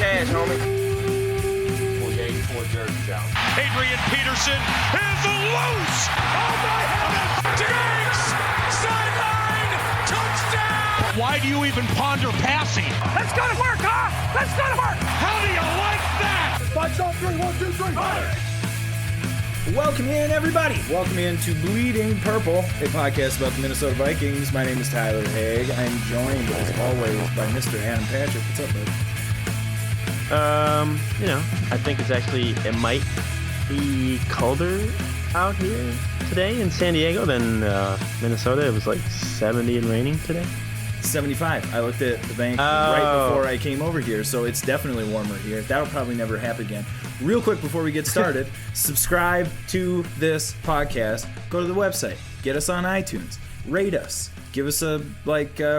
cash, homie. 44 jersey down. Adrian Peterson is loose. Oh my heavens! Diggs! Sideline! Touchdown! Why do you even ponder passing? That's gonna work, huh? That's gonna work! How do you like that? 5 shot 3, 1, 2, 3, fire! Welcome in, everybody. Welcome in to Bleeding Purple, a podcast about the Minnesota Vikings. My name is Tyler Haig. I am joined, as always, by Mr. Adam Patrick. What's up, bud? I think it might be colder out here today in San Diego than Minnesota. It was like 70 and raining today. 75. I looked at the bank right before I came over here, so it's definitely warmer here. That'll probably never happen again. Real quick before we get started, subscribe to this podcast. Go to the website. Get us on iTunes. Rate us. Give us a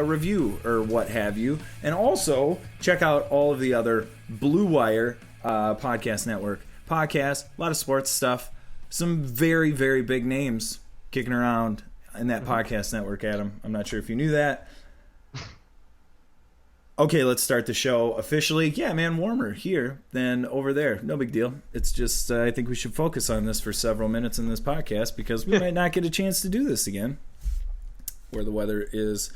review or what have you. And also, check out all of the other Blue Wire podcast network podcasts. A lot of sports stuff. Some very, very big names kicking around in that podcast network, Adam. I'm not sure if you knew that. Okay, let's start the show officially. Yeah, man, warmer here than over there. No big deal. It's just I think we should focus on this for several minutes in this podcast because we might not get a chance to do this again where the weather is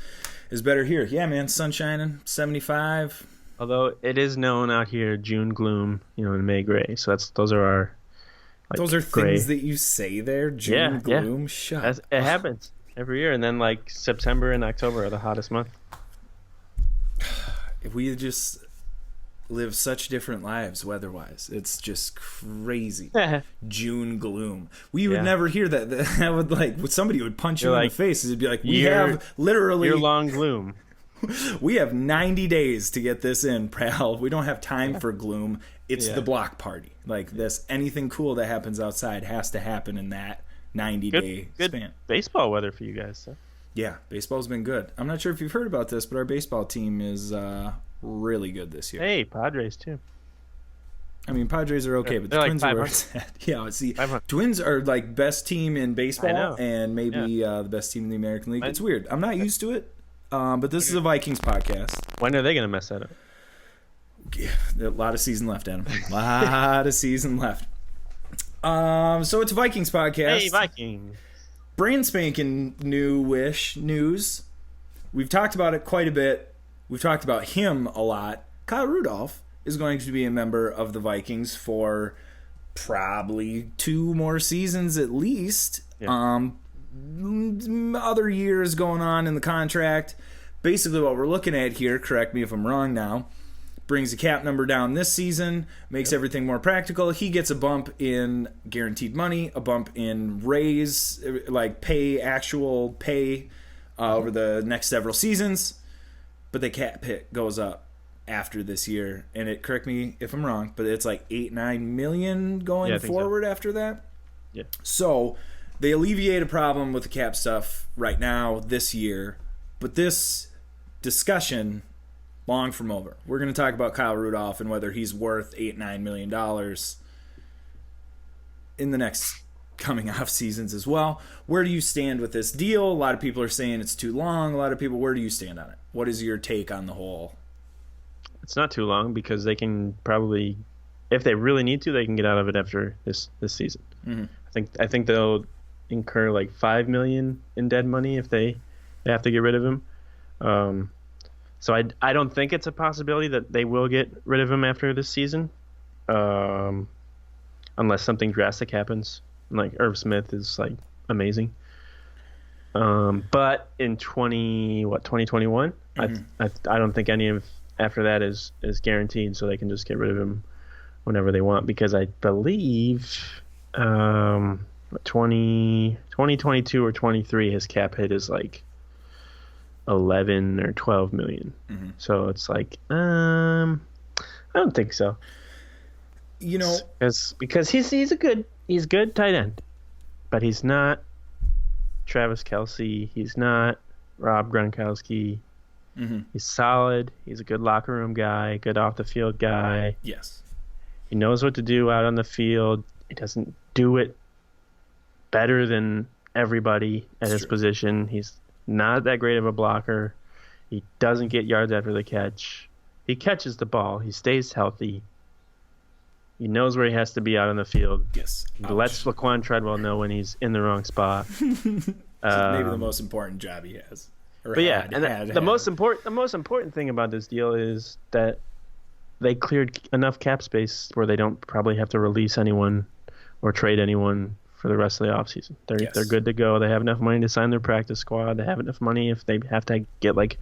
better here. Yeah, man, sun shining, 75. Although it is known out here, June gloom, and May gray. So those are our those are gray things that you say there, June gloom. Shut up. It happens every year. And then September and October are the hottest month. If we just live such different lives weather-wise, it's just crazy. June gloom. We would never hear that. That would somebody would punch you in the face. It'd be like, we have literally year-long gloom. We have 90 days to get this in, pal. We don't have time for gloom. It's the block party. Anything cool that happens outside has to happen in that 90-day span. Good baseball weather for you guys, so. Yeah, baseball's been good. I'm not sure if you've heard about this, but our baseball team is really good this year. Hey, Padres too. I mean, Padres are okay, but the Twins are where it's at. Yeah, see, Twins are best team in baseball and maybe the best team in the American League. It's weird. I'm not used to it, but this is a Vikings podcast. When are they going to mess that up? Yeah, a lot of season left, Adam. A lot of season left. So it's a Vikings podcast. Hey, Vikings. Brand spanking news. We've talked about it quite a bit. We've talked about him a lot. Kyle Rudolph is going to be a member of the Vikings for probably 2 more seasons at least. Yeah. Other years going on in the contract. Basically what we're looking at here, correct me if I'm wrong now, brings the cap number down this season, makes everything more practical. He gets a bump in guaranteed money, a bump in raise, actual pay over the next several seasons. But the cap hit goes up after this year. And correct me if I'm wrong, but it's $8-9 million going forward after that. Yeah. So they alleviate a problem with the cap stuff right now this year. But this discussion, long from over. We're going to talk about Kyle Rudolph and whether he's worth $8-9 million in the next coming off seasons as well. Where do you stand with this deal? A lot of people are saying it's too long. A lot of people, where do you stand on it? What is your take on the whole? It's not too long because they can probably, if they really need to, they can get out of it after this season. Mm-hmm. I think they'll incur $5 million in dead money if they have to get rid of him. So I don't think it's a possibility that they will get rid of him after this season, unless something drastic happens. Irv Smith is amazing. But in 2021, mm-hmm. I don't think any of after that is guaranteed, so they can just get rid of him whenever they want. Because I believe 2022 or 23, his cap hit is 11 or 12 million. Mm-hmm. So it's I don't think so. Because he's good tight end, but he's not Travis Kelce. He's not Rob Gronkowski. Mm-hmm. He's solid. He's a good locker room guy, good off the field guy. Yes. He knows what to do out on the field. He doesn't do it better than everybody at his position. He's not that great of a blocker. He doesn't get yards after the catch. he catches the ball. He stays healthy. He knows where he has to be out on the field. Yes. He lets Laquan Treadwell know when he's in the wrong spot. Maybe the most important job he has. But yeah, the most important thing about this deal is that they cleared enough cap space where they don't probably have to release anyone or trade anyone for the rest of the offseason. They're good to go. They have enough money to sign their practice squad. They have enough money if they have to get like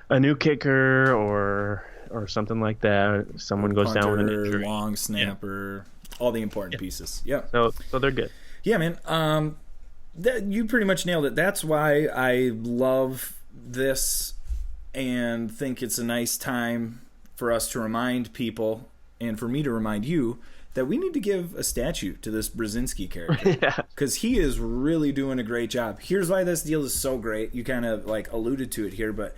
a new kicker or something like that. Someone goes down with an injury. Long snapper, all the important pieces. Yeah. So they're good. Yeah, man. You pretty much nailed it. That's why I love this and think it's a nice time for us to remind people and for me to remind you that we need to give a statue to this Brzezinski character. Because he is really doing a great job. Here's why this deal is so great. You kind of like alluded to it here, but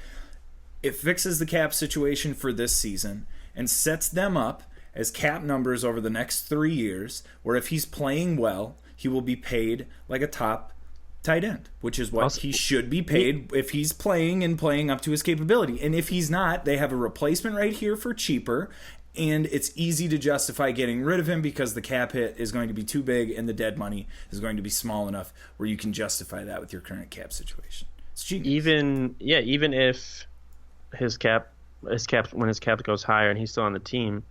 it fixes the cap situation for this season and sets them up as cap numbers over the next 3 years, where if he's playing well, he will be paid like a top tight end, which is what he should be paid if he's playing and playing up to his capability. And if he's not, they have a replacement right here for cheaper, and it's easy to justify getting rid of him because the cap hit is going to be too big and the dead money is going to be small enough where you can justify that with your current cap situation. It's genius. Even if his cap when his cap goes higher and he's still on the team,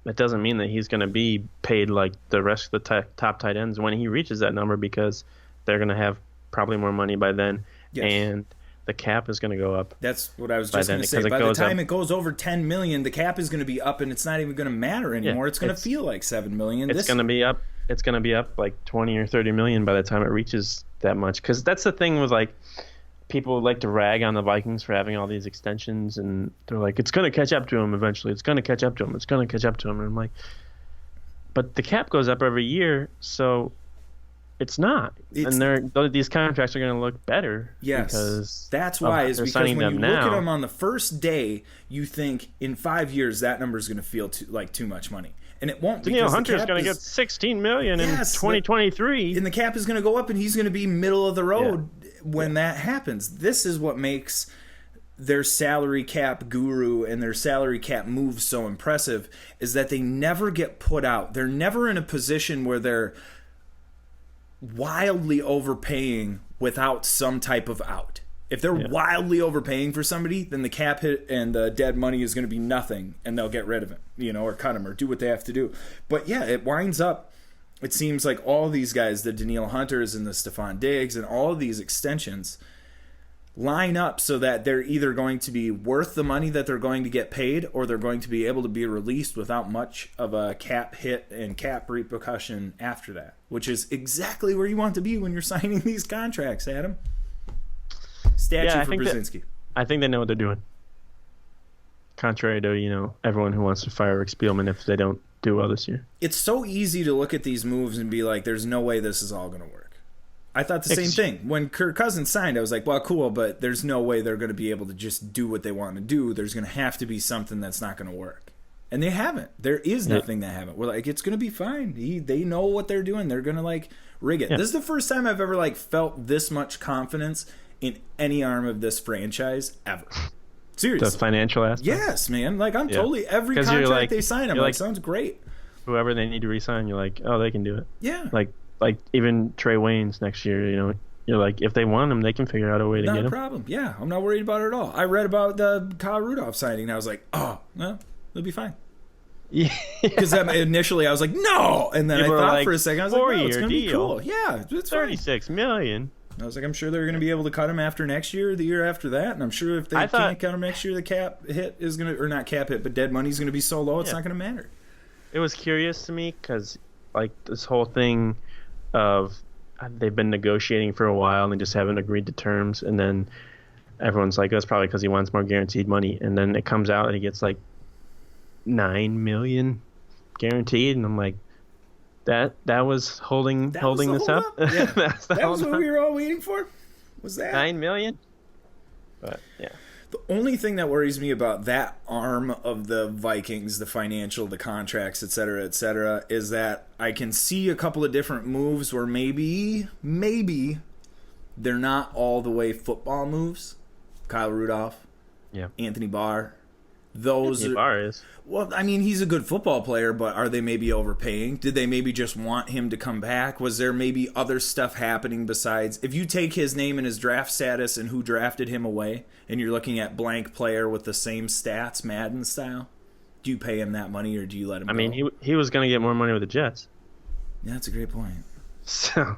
that doesn't mean that he's going to be paid like the rest of the top tight ends when he reaches that number, because they're going to have probably more money by then, and the cap is going to go up. That's what I was just going to say. By the time it goes over $10 million, the cap is going to be up, and it's not even going to matter anymore. It's going to feel like $7 million. It's going to be up. It's going to be up like 20 or 30 million by the time it reaches that much. Because that's the thing with like people like to rag on the Vikings for having all these extensions, and they're like, it's going to catch up to him eventually. It's going to catch up to him. It's going to catch up to him. And I'm like, but the cap goes up every year, so it's not. And these contracts are going to look better. Yes, because that's why. Is because when you now, look at them on the first day, you think in 5 years that number is going to feel like too much money. And it won't. Danielle Hunter's going to get $16 million in 2023. And the cap is going to go up, and he's going to be middle of the road when that happens. This is what makes their salary cap guru and their salary cap moves so impressive, is that they never get put out. They're never in a position where they're wildly overpaying without some type of out. If they're wildly overpaying for somebody, then the cap hit and the dead money is going to be nothing, and they'll get rid of him, or cut him or do what they have to do. But yeah, it winds up, it seems like all these guys, the Danielle Hunters and the Stephon Diggs and all of these extensions, line up so that they're either going to be worth the money that they're going to get paid, or they're going to be able to be released without much of a cap hit and cap repercussion after that, which is exactly where you want to be when you're signing these contracts, Adam. Statue for Brzezinski. I think they know what they're doing. Contrary to, everyone who wants to fire Rick Spielman if they don't do well this year. It's so easy to look at these moves and be like, there's no way this is all going to work. I thought the same thing. When Kirk Cousins signed, I was like, well, cool, but there's no way they're going to be able to just do what they want to do. There's going to have to be something that's not going to work. And they haven't. There is nothing that haven't. We're like, it's going to be fine. They know what they're doing. They're going to, rig it. Yeah. This is the first time I've ever, felt this much confidence in any arm of this franchise ever. Seriously. The financial aspect? Yes, man. I'm totally, every contract they sign, I'm like, sounds great. Whoever they need to re-sign, you're like, oh, they can do it. Yeah. Like even Trey Waynes next year, you're like, if they want him, they can figure out a way to get him. Not a problem. Yeah, I'm not worried about it at all. I read about the Kyle Rudolph signing, and I was like, oh, no, it'll be fine. Yeah. Because initially I was like, no! And then I thought for a second, I was like, no, it's going to be cool. Yeah, it's $36 million. I was like, I'm sure they're going to be able to cut him after next year, the year after that, and I'm sure if they can't cut him next year, the cap hit is going to, or not cap hit, but dead money is going to be so low, it's not going to matter. It was curious to me because, this whole thing of they've been negotiating for a while and they just haven't agreed to terms, and then everyone's like, that's probably because he wants more guaranteed money, and then it comes out and he gets $9 million guaranteed, and I'm like, that was holding this up. Yeah. that was what we were all waiting for. Was that $9 million? But yeah. The only thing that worries me about that arm of the Vikings, the financial, the contracts, et cetera, is that I can see a couple of different moves where maybe they're not all the way football moves. Kyle Rudolph, Anthony Barr, Those Barr is. Well, I mean, he's a good football player, but are they maybe overpaying? Did they maybe just want him to come back? Was there maybe other stuff happening besides... If you take his name and his draft status and who drafted him away, and you're looking at blank player with the same stats, Madden style, do you pay him that money or do you let him go? I mean, he was going to get more money with the Jets. Yeah, that's a great point. So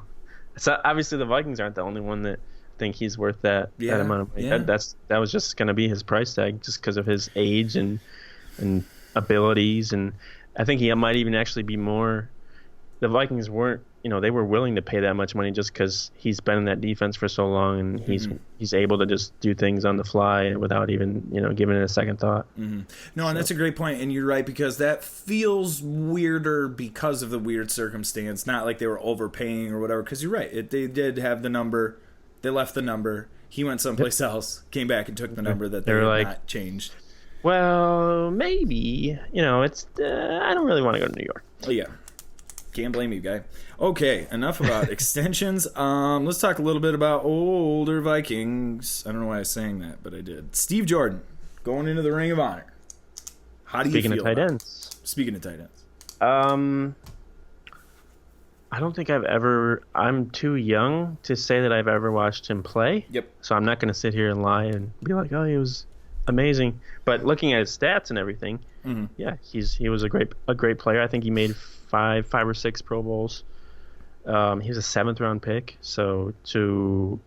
obviously the Vikings aren't the only one that think he's worth that amount of money. Yeah. That was just going to be his price tag just because of his age and abilities, and I think he might even actually be more. The Vikings weren't, they were willing to pay that much money just because he's been in that defense for so long, and he's able to just do things on the fly without even giving it a second thought. No, and that's a great point, and you're right, because that feels weirder because of the weird circumstance. Not like they were overpaying or whatever. Because you're right, they did have the number, they left the number, he went someplace else, came back and took the number that they had not changed. Well, maybe. It's I don't really want to go to New York. Oh, yeah. Can't blame you, guy. Okay, enough about extensions. Let's talk a little bit about older Vikings. I don't know why I was saying that, but I did. Steve Jordan, going into the Ring of Honor. How do you feel Speaking of tight ends. Speaking of tight ends. I don't think I'm too young to say that I've ever watched him play. Yep. So I'm not going to sit here and lie and be like, oh, he was amazing. But looking at his stats and everything, yeah, he was a great player. I think he made five or six Pro Bowls. He was a 7th round pick, so to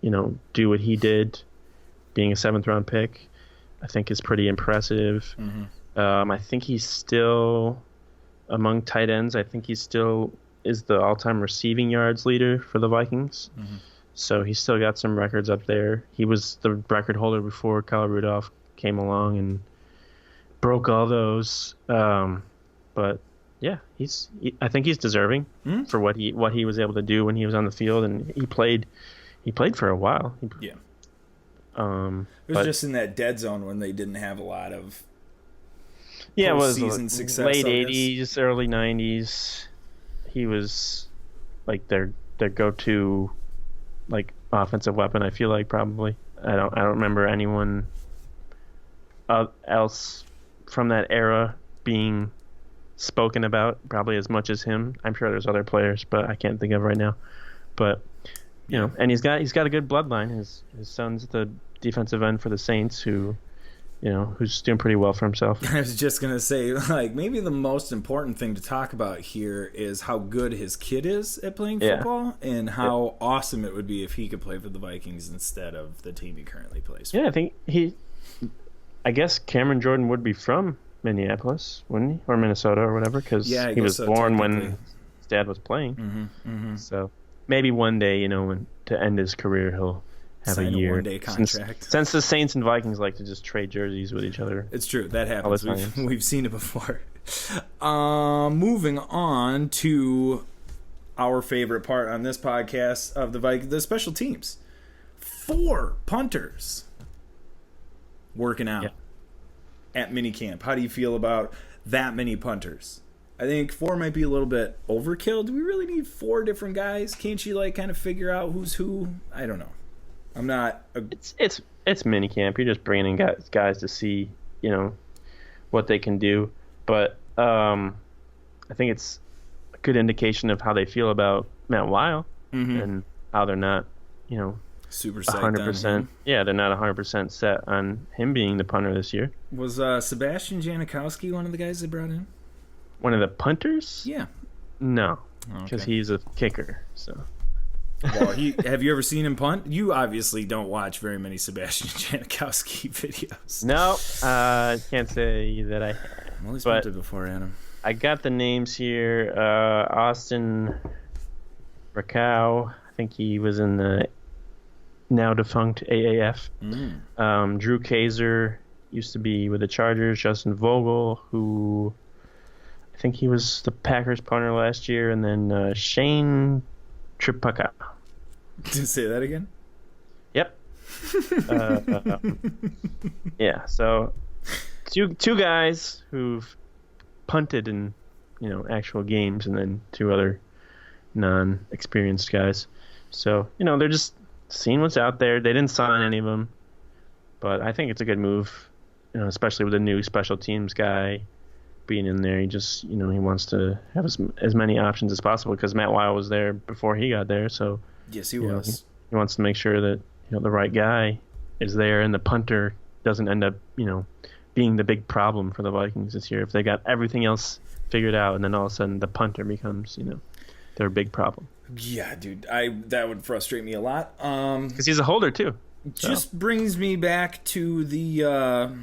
do what he did, being a 7th round pick, I think is pretty impressive. I think he's still among tight ends. I think he still is the all-time receiving yards leader for the Vikings. So he's still got some records up there. He was the record holder before Kyle Rudolph came along and broke all those. But yeah, I think he's deserving for what he was able to do when he was on the field, and he played for a while. It was just in that dead zone when they didn't have a lot of postseason success. Late 80s, early 90s. He was like their go-to offensive weapon. I feel like probably. I don't remember anyone else from that era being spoken about probably as much as him. I'm sure there's other players, but I can't think of right now. But and he's got a good bloodline. His son's the defensive end for the Saints, who's doing pretty well for himself. I was just gonna say, maybe the most important thing to talk about here is how good his kid is at playing football, and how awesome it would be if he could play for the Vikings instead of the team he currently plays for. Yeah, I think I guess Cameron Jordan would be from Minneapolis, wouldn't he? Or Minnesota or whatever, because he was born when his dad was playing. So maybe one day, when to end his career, he'll have sign a year. One-day contract. Since the Saints and Vikings like to just trade jerseys with each other. It's true. That happens. We've seen it before. Moving on to our favorite part on this podcast of the Vikings, the special teams. 4 punters working out at minicamp. How do you feel about that many punters? I think 4 might be a little bit overkill. Do we really need 4 different guys? Can't you kind of figure out who's who? I don't know. I'm not. It's minicamp. You're just bringing in guys to see what they can do. But I think it's a good indication of how they feel about Matt Weil and how they're not super 100%. Yeah, they're not 100% set on him being the punter this year. Was Sebastian Janikowski one of the guys they brought in? One of the punters? Yeah. No, because he's a kicker. So. Well, have you ever seen him punt? You obviously don't watch very many Sebastian Janikowski videos. No, can't say that I have. Well, he's punted before, Adam. I got the names here. Austin Rakow. I think he was in the now defunct AAF. Drew Kaiser used to be with the Chargers. Justin Vogel, who I think he was the Packers punter last year. And then Shane Tripaka. Say that again? Yep. Yeah, so two guys who've punted in actual games, and then 2 other non-experienced guys. So they're just seeing what's out there. They didn't sign any of them, but I think it's a good move. especially with a new special teams guy being in there. He just, he wants to have as many options as possible because Matt Weil was there before he got there. So yes, he was. He wants to make sure that the right guy is there and the punter doesn't end up being the big problem for the Vikings this year. If they got everything else figured out, and then all of a sudden the punter becomes their big problem. Yeah, dude, that would frustrate me a lot. Because he's a holder too. So. Just brings me back to the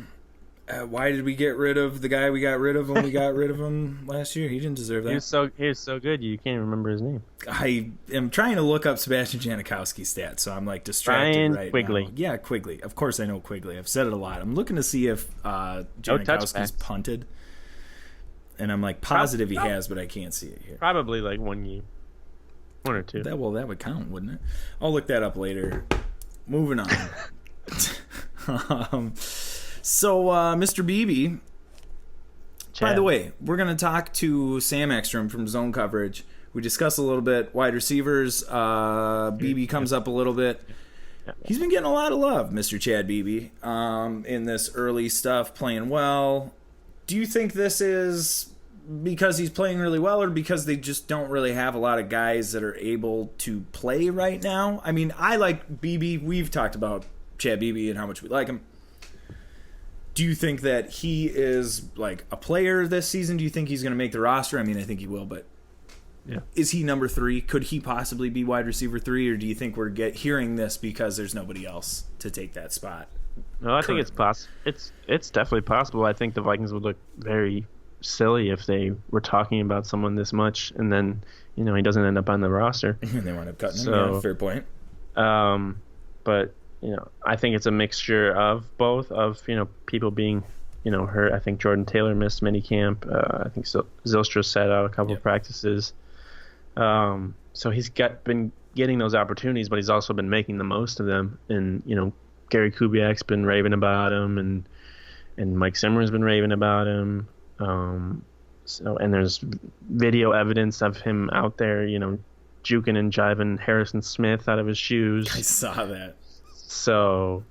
why did we get rid of the guy we got rid of when we got rid of him last year? He didn't deserve that. He was so good you can't remember his name. I am trying to look up Sebastian Janikowski's stats, so I'm like distracted Ryan right Quigley. now. Yeah, Quigley. Of course I know Quigley. I've said it a lot. I'm looking to see if Janikowski's punted. And I'm like positive he has, but I can't see it here. Probably like one game. One or two. That would count, wouldn't it? I'll look that up later. Moving on. So, Mr. Beebe, by the way, we're going to talk to Sam Ekstrom from Zone Coverage. We discussed a little bit wide receivers. Beebe comes up a little bit. He's been getting a lot of love, Mr. Chad Beebe, in this early stuff, playing well. Do you think this is because he's playing really well or because they just don't really have a lot of guys that are able to play right now? I mean, I like Beebe. We've talked about Chad Beebe and how much we like him. Do you think that he is like a player this season? Do you think he's going to make the roster? I mean, I think he will, but is he number 3? Could he possibly be wide receiver 3, or do you think we're hearing this because there's nobody else to take that spot? No, I think it's possible. It's definitely possible. I think the Vikings would look very silly if they were talking about someone this much and then he doesn't end up on the roster. And they wind up cutting him. Yeah, fair point. But I think it's a mixture of both of people being hurt. I think Jordan Taylor missed minicamp. I think Zylstra sat out a couple of practices. So he's been getting those opportunities, but he's also been making the most of them. And Gary Kubiak's been raving about him, and Mike Zimmer's been raving about him. And there's video evidence of him out there, juking and jiving Harrison Smith out of his shoes. I saw that. So,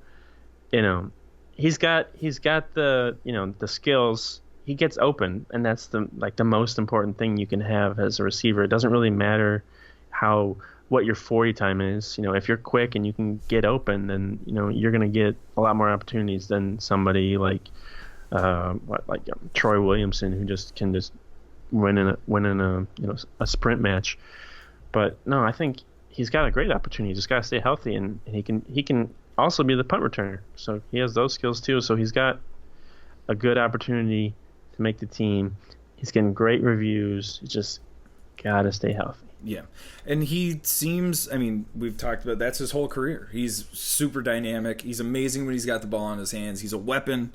he's got the the skills. He gets open, and that's the most important thing you can have as a receiver. It doesn't really matter what your 40 time is. If you're quick and you can get open, then you're gonna get a lot more opportunities than somebody like Troy Williamson, who can win in a sprint match. But no, I think he's got a great opportunity. He's just got to stay healthy, and he can also be the punt returner. So he has those skills too. So he's got a good opportunity to make the team. He's getting great reviews. He's just got to stay healthy. Yeah. And he seems, we've talked about that's his whole career. He's super dynamic. He's amazing when he's got the ball in his hands. He's a weapon,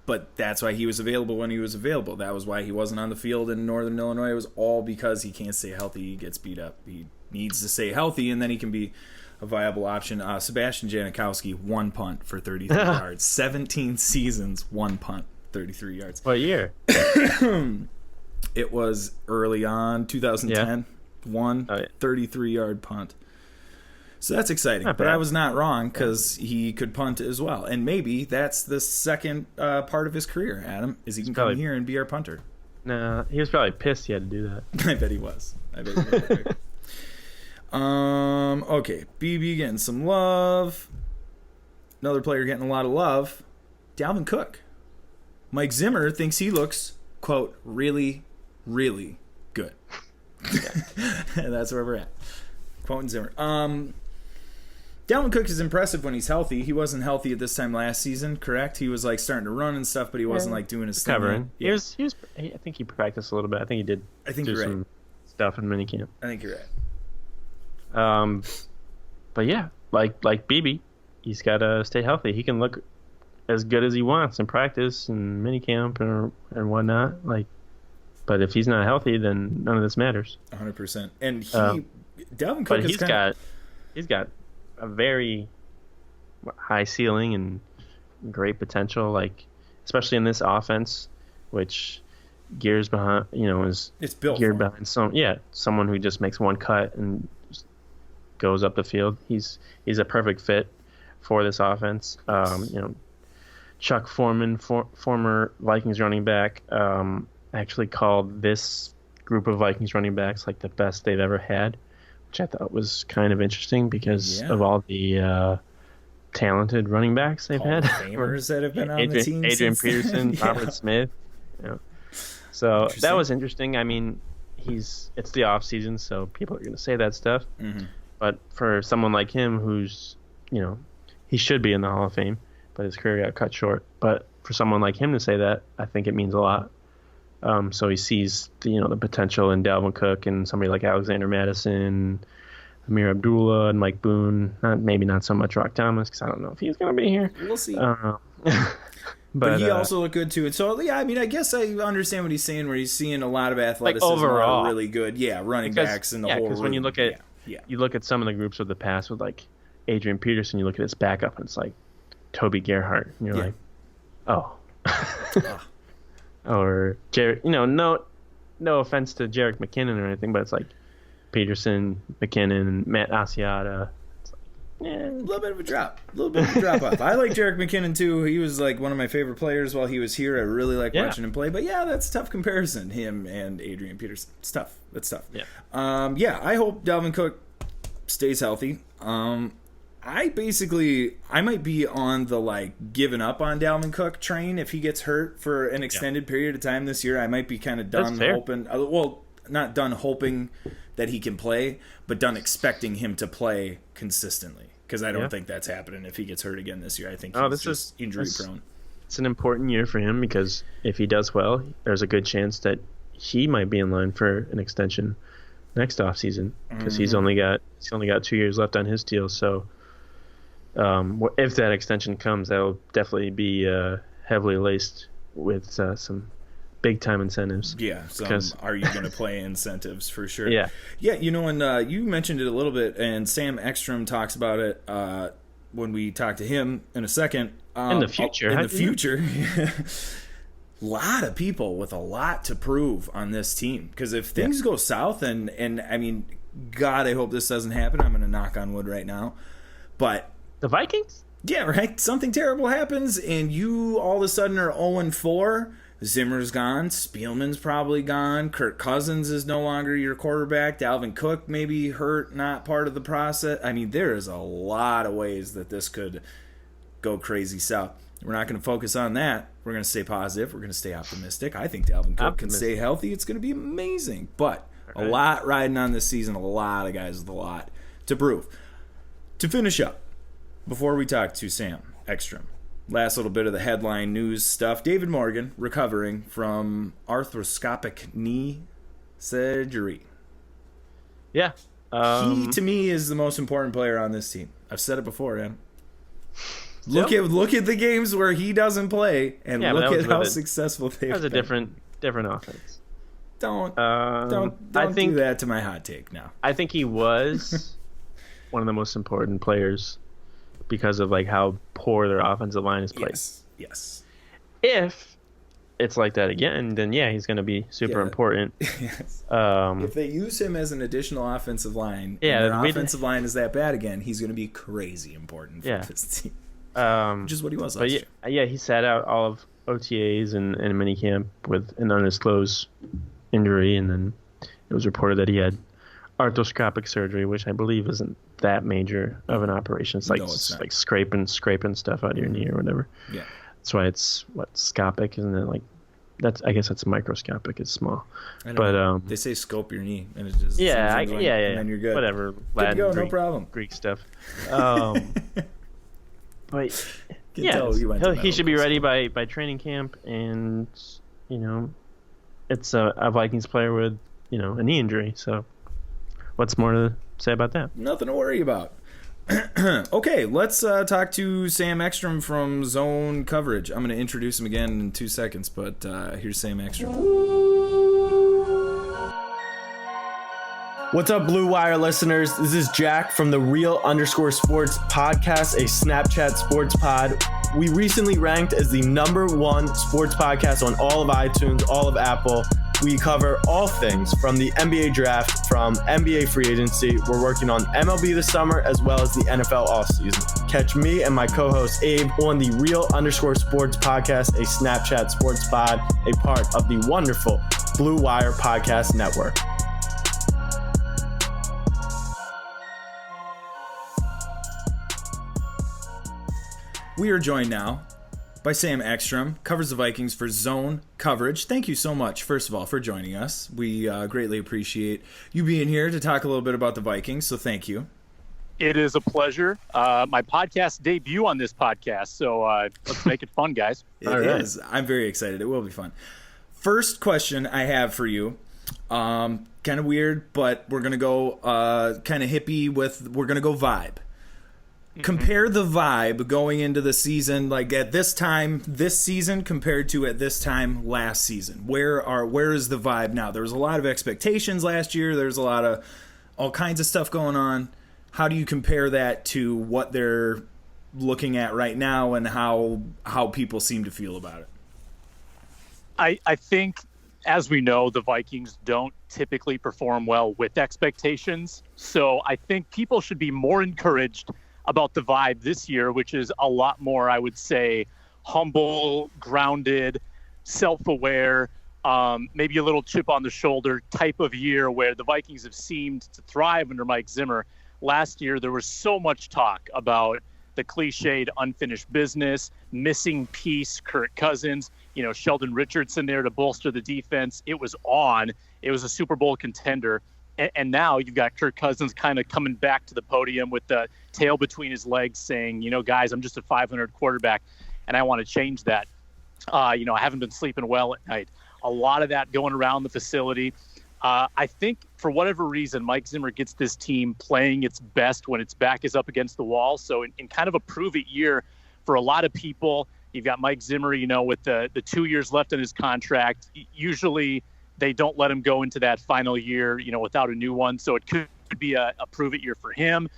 but that's why he was available when he was available. That was why he wasn't on the field in Northern Illinois. It was all because he can't stay healthy. He gets beat up. He needs to stay healthy, and then he can be a viable option. Sebastian Janikowski, 1 punt for 33 yards. 17 seasons, 1 punt, 33 yards. What year? It was early on, 2010. One 33-yard punt. So that's exciting. But I was not wrong because he could punt as well. And maybe that's the second part of his career, Adam, is he can come here and be our punter. Nah, he was probably pissed he had to do that. I bet he was. Okay, BB getting some love. Another player getting a lot of love. Dalvin Cook. Mike Zimmer thinks he looks, quote, really, really good. And that's where we're at. Quoting Zimmer. Dalvin Cook is impressive when he's healthy. He wasn't healthy at this time last season, correct? He was starting to run and stuff, but he wasn't doing his thing. Covering. Yeah. I think he practiced a little bit. I think he did. I think you're right. Some stuff in minicamp. I think you're right. But yeah, like BB, he's got to stay healthy. He can look as good as he wants in practice and minicamp and whatnot. But if he's not healthy, then none of this matters. 100%. And Dalvin Cook he's got a very high ceiling and great potential, especially in this offense, which gears behind, it's built geared behind someone who just makes one cut and just goes up the field. He's a perfect fit for this offense. Chuck Foreman, former Vikings running back, actually called this group of Vikings running backs like the best they've ever had, which I thought was kind of interesting because of all the talented running backs they've had. Famers that have been on the team. Adrian Peterson, Robert Smith. So that was interesting. I mean, it's the off season, so people are going to say that stuff. Mm-hmm. But for someone like him, who's he should be in the Hall of Fame, but his career got cut short. But for someone like him to say that, I think it means a lot. So he sees the potential in Dalvin Cook and somebody like Alexander Mattison, Amir Abdullah, and Mike Boone. Maybe not so much Rock Thomas, because I don't know if he's going to be here. We'll see. But he also looked good too. And so yeah, I mean, I guess I understand what he's saying, where he's seeing a lot of athleticism, like overall, really good, running backs in the whole. Because when you look at you look at some of the groups of the past with like Adrian Peterson, you look at his backup and it's like Toby Gerhart, and you're like, oh. Or Jarek, no offense to Jerick McKinnon or anything, but it's like Peterson, McKinnon, Matt Asiata. It's like, a little bit of a drop off. I like Jerick McKinnon too. He was like one of my favorite players while he was here. I really like watching him play. But that's a tough comparison, him and Adrian Peterson. It's tough. That's tough. Yeah. I hope Dalvin Cook stays healthy. I might be on the giving up on Dalvin Cook train if he gets hurt for an extended period of time this year. I might be kind of done hoping. Well, not done hoping that he can play, but done expecting him to play consistently, because I don't think that's happening if he gets hurt again this year. I think he's just injury prone. It's an important year for him, because if he does well, there's a good chance that he might be in line for an extension next offseason, because he's only got 2 years left on his deal. So if that extension comes, that will definitely be heavily laced with some big time incentives. Yeah, are you going to play incentives for sure? Yeah. And you mentioned it a little bit, and Sam Ekstrom talks about it when we talk to him in a second. In the future. A lot of people with a lot to prove on this team, because if things go south, and I mean, God, I hope this doesn't happen. I'm going to knock on wood right now. But the Vikings? Yeah, right. Something terrible happens, and you all of a sudden are 0-4. Zimmer's gone. Spielman's probably gone. Kirk Cousins is no longer your quarterback. Dalvin Cook maybe hurt, not part of the process. I mean, there is a lot of ways that this could go crazy south. We're not going to focus on that. We're going to stay positive. We're going to stay optimistic. I think Dalvin Cook can stay healthy. It's going to be amazing. But a lot riding on this season. A lot of guys with a lot to prove. To finish up, before we talk to Sam Ekstrom, last little bit of the headline news stuff. David Morgan recovering from arthroscopic knee surgery. Yeah. He, to me, is the most important player on this team. I've said it before, man. Look at the games where he doesn't play, and look at how successful they've been. That was a different offense. Don't do that to my hot take now. I think he was one of the most important players because of how poor their offensive line is played. Yes. If it's like that again, then he's going to be super important. Yes. If they use him as an additional offensive line, and their offensive line is that bad again, he's going to be crazy important for this team. Which is what he was last year. Yeah, he sat out all of OTAs and minicamp with an undisclosed injury, and then it was reported that he had arthroscopic surgery, which I believe isn't that major of an operation. It's like scraping stuff out of your knee or whatever. Yeah, that's why it's scopic, isn't it? I guess that's microscopic. It's small, but they say scope your knee, and it just and then you're good. Whatever, Latin, good to go, Greek, no problem. Greek stuff. But he should be ready by training camp, and it's a Vikings player with a knee injury. So what's more to say about that? Nothing to worry about. Okay, let's talk to Sam Ekstrom from Zone Coverage. I'm going to introduce him again in 2 seconds, but here's Sam Ekstrom. What's up, Blue Wire listeners? This is Jack from the Real_Sports podcast, a Snapchat sports pod. We recently ranked as the #1 sports podcast on all of iTunes, all of Apple. we cover all things from the NBA draft, from NBA free agency. We're working on MLB this summer as well as the NFL offseason. Catch me and my co-host Abe on the Real_Sports podcast, a Snapchat sports pod, a part of the wonderful Blue Wire Podcast Network. We are joined now by Sam Ekstrom, covers the Vikings for Zone Coverage. Thank you so much, first of all, for joining us. We greatly appreciate you being here to talk a little bit about the Vikings, so thank you. It is a pleasure. My podcast debut on this podcast, so let's make it fun, guys. It is. I'm very excited. It will be fun. First question I have for you, kind of weird, but we're going to go kind of hippie we're going to go vibe. Compare the vibe going into the season, like at this time this season compared to at this time last season. Where is the vibe now? There was a lot of expectations last year. There's a lot of all kinds of stuff going on. How do you compare that to what they're looking at right now and how people seem to feel about it? I think, as we know, the Vikings don't typically perform well with expectations. So I think people should be more encouraged about the vibe this year, which is a lot more, I would say, humble, grounded, self-aware, maybe a little chip on the shoulder type of year where the Vikings have seemed to thrive under Mike Zimmer. Last year, there was so much talk about the cliched unfinished business, missing piece, Kirk Cousins, Sheldon Richardson there to bolster the defense. It was on. It was a Super Bowl contender. And now you've got Kirk Cousins kind of coming back to the podium with the tail between his legs saying, guys, I'm just a 500 quarterback, and I want to change that. I haven't been sleeping well at night. A lot of that going around the facility. I think for whatever reason, Mike Zimmer gets this team playing its best when its back is up against the wall. So in kind of a prove-it year for a lot of people, you've got Mike Zimmer, with the 2 years left in his contract. Usually they don't let him go into that final year, without a new one. So it could be a prove-it year for him.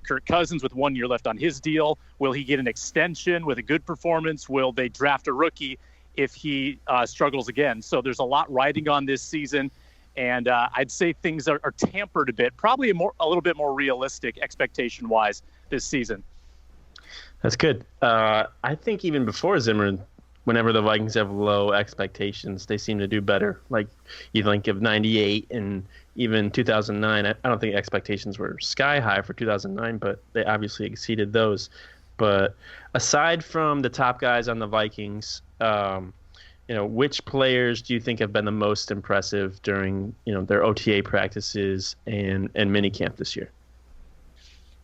Kirk Cousins with 1 year left on his deal. Will he get an extension with a good performance? Will they draft a rookie if he struggles again? So there's a lot riding on this season. And I'd say things are tampered a bit, probably a little bit more realistic expectation-wise this season. That's good. I think even before Zimmer, whenever the Vikings have low expectations, they seem to do better. Like you think of 98 and even 2009. I don't think expectations were sky high for 2009, but they obviously exceeded those. But aside from the top guys on the Vikings, which players do you think have been the most impressive during, their OTA practices and minicamp this year?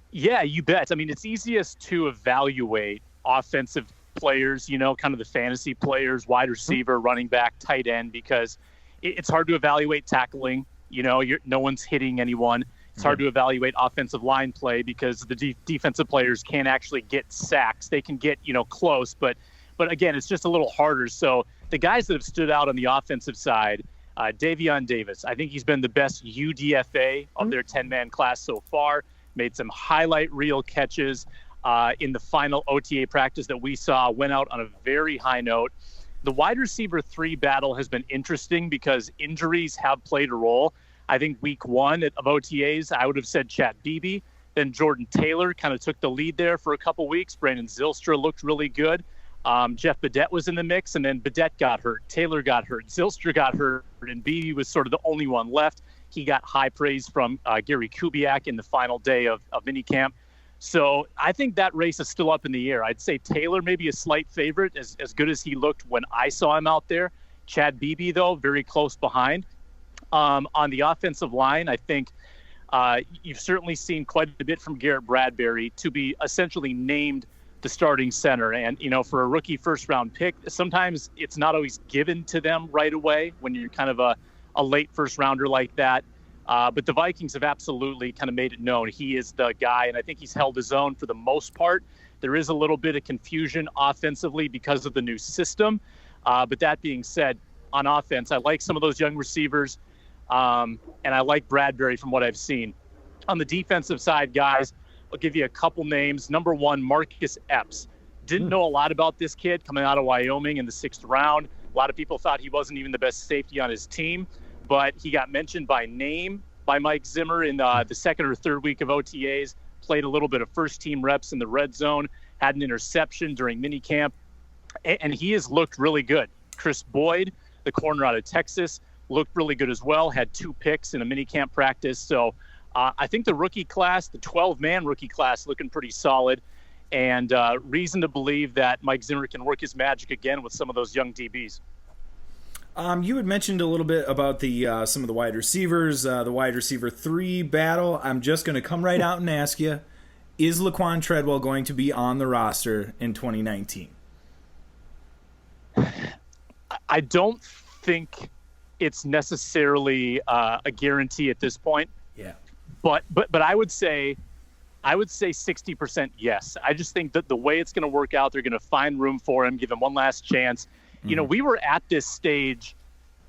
Yeah, you bet. I mean, it's easiest to evaluate offensive players, kind of the fantasy players, wide receiver, running back, tight end, because it's hard to evaluate tackling. No one's hitting anyone. It's hard to evaluate offensive line play because the defensive players can't actually get sacks. They can get, close, but again, it's just a little harder. So the guys that have stood out on the offensive side, Davion Davis, I think he's been the best UDFA of their 10-man class so far, made some highlight reel catches in the final OTA practice that we saw, went out on a very high note. The wide receiver 3 battle has been interesting because injuries have played a role. I think week 1 of OTAs, I would have said Chat Beebe. Then Jordan Taylor kind of took the lead there for a couple weeks. Brandon Zylstra looked really good. Jeff Badette was in the mix, and then Badette got hurt. Taylor got hurt. Zylstra got hurt, and Beebe was sort of the only one left. He got high praise from Gary Kubiak in the final day of minicamp. So I think that race is still up in the air. I'd say Taylor maybe a slight favorite, as good as he looked when I saw him out there. Chad Beebe, though, very close behind. On the offensive line, I think you've certainly seen quite a bit from Garrett Bradbury to be essentially named the starting center. And, for a rookie first-round pick, sometimes it's not always given to them right away when you're kind of a late first-rounder like that. But the Vikings have absolutely kind of made it known he is the guy, and I think he's held his own for the most part. There is a little bit of confusion offensively because of the new system. But that being said, on offense, I like some of those young receivers, and I like Bradbury from what I've seen. On the defensive side, guys, I'll give you a couple names. Number 1, Marcus Epps. Didn't know a lot about this kid coming out of Wyoming in the 6th round. A lot of people thought he wasn't even the best safety on his team, but he got mentioned by name by Mike Zimmer in the second or third week of OTAs, played a little bit of first-team reps in the red zone, had an interception during minicamp, and he has looked really good. Chris Boyd, the corner out of Texas, looked really good as well, had 2 picks in a minicamp practice. So I think the rookie class, the 12-man rookie class, looking pretty solid, and reason to believe that Mike Zimmer can work his magic again with some of those young DBs. You had mentioned a little bit about the some of the wide receivers, the wide receiver 3 battle. I'm just going to come right out and ask you, is Laquan Treadwell going to be on the roster in 2019? I don't think it's necessarily a guarantee at this point. Yeah. But I would say 60% yes. I just think that the way it's going to work out, they're going to find room for him, give him one last chance. You know, we were at this stage,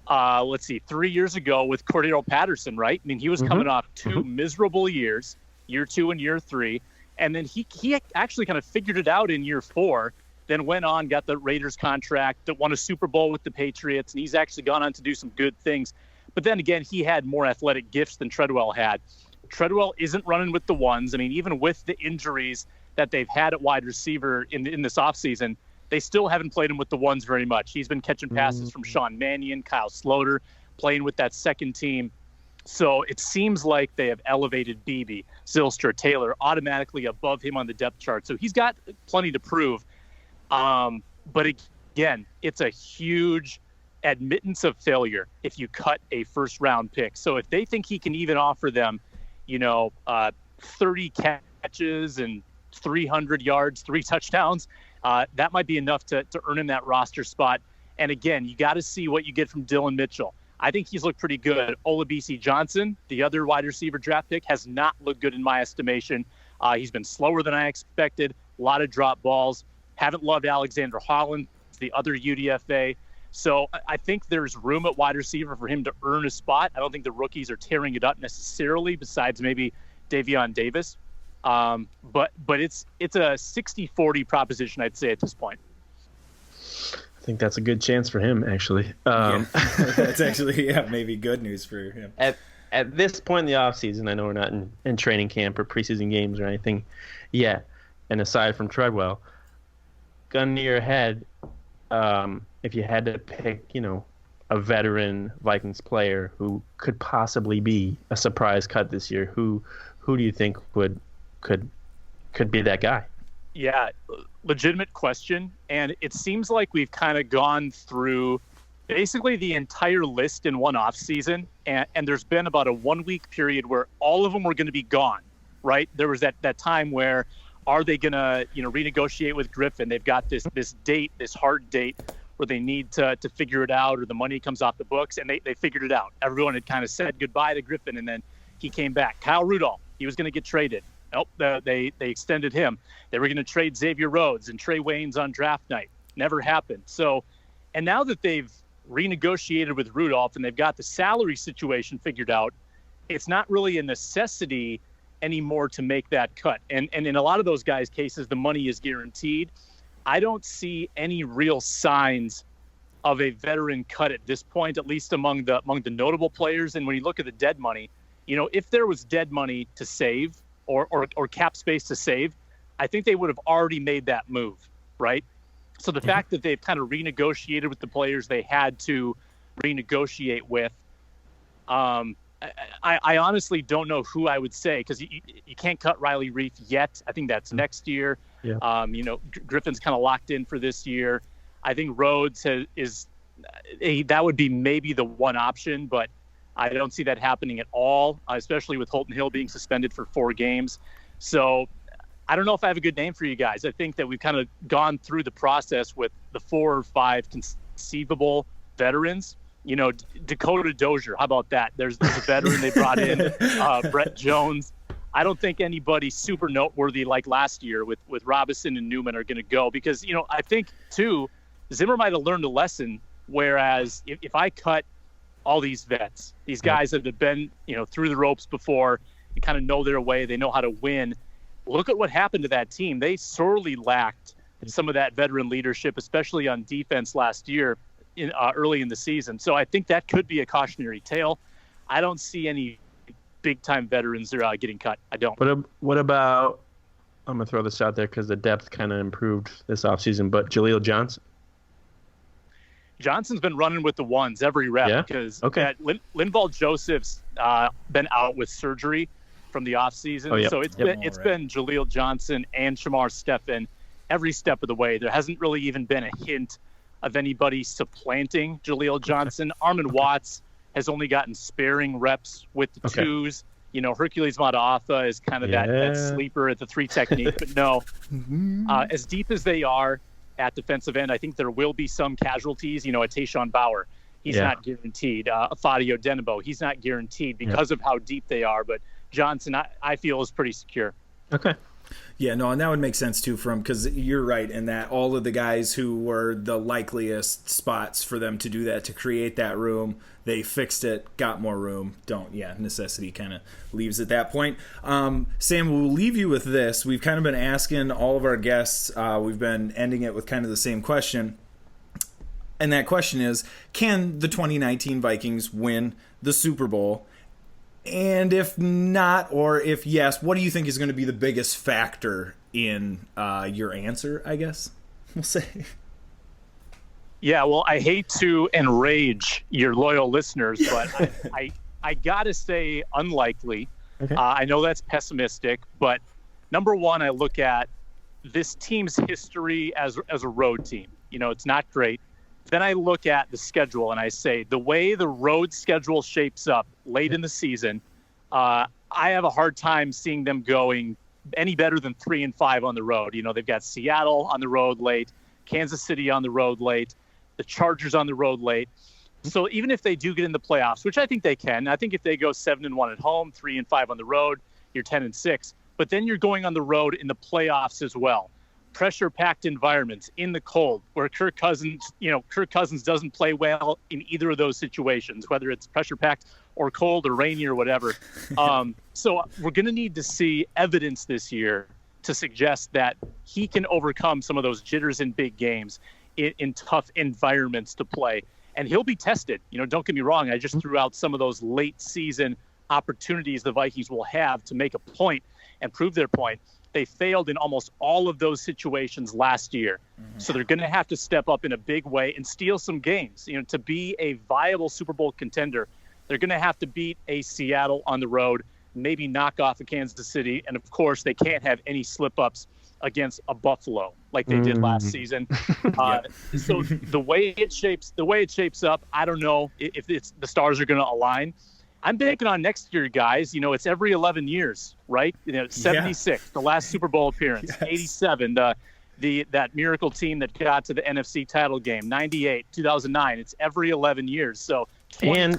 3 years ago with Cordero Patterson, right? I mean, he was coming off 2 miserable years, year 2 and year 3. And then he actually kind of figured it out in year 4, then went on, got the Raiders contract, that won a Super Bowl with the Patriots, and he's actually gone on to do some good things. But then again, he had more athletic gifts than Treadwell had. Treadwell isn't running with the ones. I mean, even with the injuries that they've had at wide receiver in this offseason, they still haven't played him with the ones very much. He's been catching passes from Sean Mannion, Kyle Sloter, playing with that second team. So it seems like they have elevated Beebe, Zylstra, Taylor automatically above him on the depth chart. So he's got plenty to prove. But again, it's a huge admittance of failure if you cut a first-round pick. So if they think he can even offer them, 30 catches and 300 yards, 3 touchdowns, that might be enough to earn him that roster spot. And again, you got to see what you get from Dylan Mitchell. I think he's looked pretty good. Olabisi Johnson, the other wide receiver draft pick, has not looked good in my estimation. He's been slower than I expected, a lot of drop balls. Haven't loved Alexander Holland, the other UDFA. So I think there's room at wide receiver for him to earn a spot. I don't think the rookies are tearing it up necessarily, besides maybe Davion Davis. But it's a 60-40 proposition, I'd say, at this point. I think that's a good chance for him, actually. That's actually, maybe good news for him. At this point in the offseason, I know we're not in training camp or preseason games or anything yet, and aside from Treadwell, gun to your head, if you had to pick, a veteran Vikings player who could possibly be a surprise cut this year, who do you think could be that guy? Yeah, legitimate question. And it seems like we've kind of gone through basically the entire list in one off season. And there's been about a 1 week period where all of them were going to be gone, right? There was that time where, are they going to, renegotiate with Griffin? They've got this date, this hard date where they need to figure it out, or the money comes off the books, and they figured it out. Everyone had kind of said goodbye to Griffin, and then he came back. Kyle Rudolph, he was going to get traded. Nope, they extended him. They were going to trade Xavier Rhodes and Trey Waynes on draft night. Never happened. So, and now that they've renegotiated with Rudolph and they've got the salary situation figured out, it's not really a necessity anymore to make that cut. And in a lot of those guys' cases, the money is guaranteed. I don't see any real signs of a veteran cut at this point, at least among the notable players. And when you look at the dead money, if there was dead money to save or cap space to save, I think they would have already made that move, right? So the fact that they've kind of renegotiated with the players they had to renegotiate with, I honestly don't know who I would say, because you can't cut Riley Reif yet. I think that's next year. Yeah. Griffin's kind of locked in for this year. I think Rhodes that would be maybe the one option, but I don't see that happening at all, especially with Holton Hill being suspended for 4 games. So I don't know if I have a good name for you guys. I think that we've kind of gone through the process with the 4 or 5 conceivable veterans. Dakota Dozier, how about that? There's a veteran they brought in, Brett Jones. I don't think anybody super noteworthy like last year with Robinson and Newman are going to go, because, I think, too, Zimmer might have learned a lesson, whereas if I cut all these vets, these guys that have been, through the ropes before, they kind of know their way, they know how to win. Look at what happened to that team. They sorely lacked some of that veteran leadership, especially on defense last year. early in the season. So I think that could be a cautionary tale. I don't see any big-time veterans that are getting cut. I don't. What about, I'm going to throw this out there because the depth kind of improved this offseason, but Jaleel Johnson? Johnson's been running with the ones every rep because Linval Joseph's been out with surgery from the offseason. Oh, yep. So it's been Jaleel Johnson and Shamar Stephen every step of the way. There hasn't really even been a hint of anybody supplanting Jaleel Johnson. Armin Watts has only gotten sparing reps with the twos. Hercules Mataafa is kind of that sleeper at the 3 technique. But no, as deep as they are at defensive end, I think there will be some casualties. A Tayshaun Bauer, he's not guaranteed. Afadio Denebo, he's not guaranteed because of how deep they are. But Johnson, I feel, is pretty secure. Okay. Yeah, no, and that would make sense too because you're right in that all of the guys who were the likeliest spots for them to do that, to create that room, they fixed it, got more room. Necessity kind of leaves at that point. Sam, we'll leave you with this. We've kind of been asking all of our guests, we've been ending it with kind of the same question. And that question is, can the 2019 Vikings win the Super Bowl? And if not, or if yes, what do you think is going to be the biggest factor in your answer, I guess we'll say? Yeah, well, I hate to enrage your loyal listeners, but I got to say unlikely. Okay. I know that's pessimistic, but number one, I look at this team's history as a road team. It's not great. Then I look at the schedule and I say the way the road schedule shapes up late in the season, I have a hard time seeing them going any better than 3-5 on the road. They've got Seattle on the road late, Kansas City on the road late, the Chargers on the road late. So even if they do get in the playoffs, which I think they can, I think if they go 7-1 at home, 3-5 on the road, you're 10-6. But then you're going on the road in the playoffs as well. Pressure-packed environments in the cold, where Kirk Cousins doesn't play well in either of those situations, whether it's pressure-packed or cold or rainy or whatever. So we're going to need to see evidence this year to suggest that he can overcome some of those jitters in big games in tough environments to play. And he'll be tested. Don't get me wrong. I just threw out some of those late season opportunities the Vikings will have to make a point and prove their point. They failed in almost all of those situations last year. Mm-hmm. So they're going to have to step up in a big way and steal some games. To be a viable Super Bowl contender, they're going to have to beat a Seattle on the road, maybe knock off a Kansas City. And, of course, they can't have any slip-ups against a Buffalo like they did last season. So the way it shapes up, I don't know if the stars are going to align. I'm banking on next year, guys. It's every 11 years, right? 76, the last Super Bowl appearance. Yes. 87, that miracle team that got to the NFC title game. 98, 2009. It's every 11 years. So and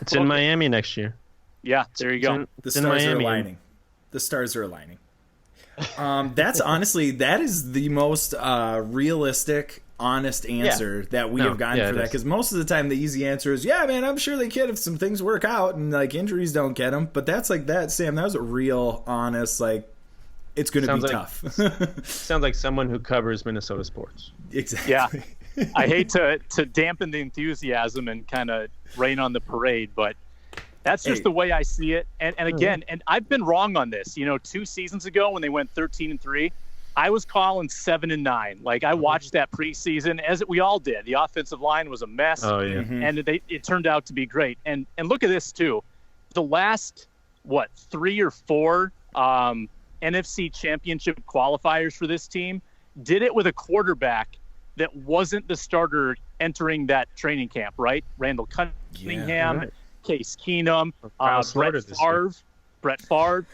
it's in Miami next year. Yeah, there you go. The stars are aligning. The stars are aligning. That's honestly, that is the most realistic, honest answer that we have gotten for that, because most of the time the easy answer is I'm sure they can if some things work out and like injuries don't get them. But that's like that, Sam, that was a real honest, like, it's going to be tough. Sounds like someone who covers Minnesota sports. Exactly. Yeah. I hate to dampen the enthusiasm and kind of rain on the parade, but that's just the way I see it. And again, and I've been wrong on this. 2 seasons ago when they went 13-3, I was calling 7-9. Like, I watched that preseason, as we all did. The offensive line was a mess. Oh yeah. And it turned out to be great. And look at this too. The last 3 or 4 NFC Championship qualifiers for this team did it with a quarterback that wasn't the starter entering that training camp, right? Randall Cunningham, Case Keenum, Brett Favre.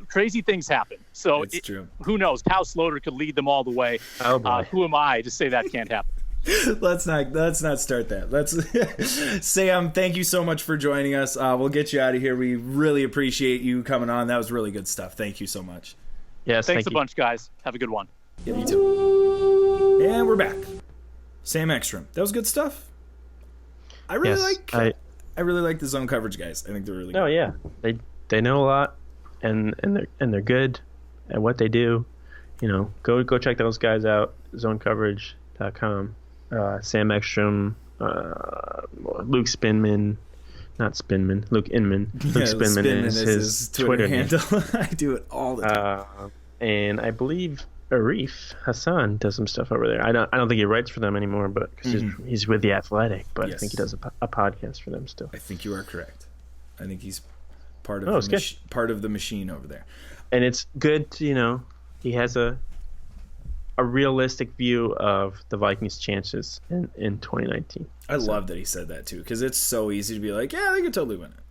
Crazy things happen. So true. Who knows? Kyle Sloter could lead them all the way. Oh boy. Who am I to say that can't happen? Let's not start that. Sam, thank you so much for joining us. We'll get you out of here. We really appreciate you coming on. That was really good stuff. Thank you so much. Yes, thanks a bunch, guys. Have a good one. Yeah, you too. And we're back. Sam Ekstrom. That was good stuff. I really like the zone coverage guys. I think they're really good. Oh yeah, they know a lot, and they're good at what they do. Go check those guys out. Zonecoverage.com. Sam Ekstrom, Luke Spinman. Not Spinman, Luke Inman. Luke Spinman is his Twitter handle. I do it all the time. And I believe Arif Hassan does some stuff over there. I don't think he writes for them anymore, but because he's with The Athletic. But I think he does a podcast for them still. I think you are correct. I think he's part of part of the machine over there. And it's good to, he has a realistic view of the Vikings' chances in 2019. I love that he said that too, because it's so easy to be like, yeah, they could totally win it.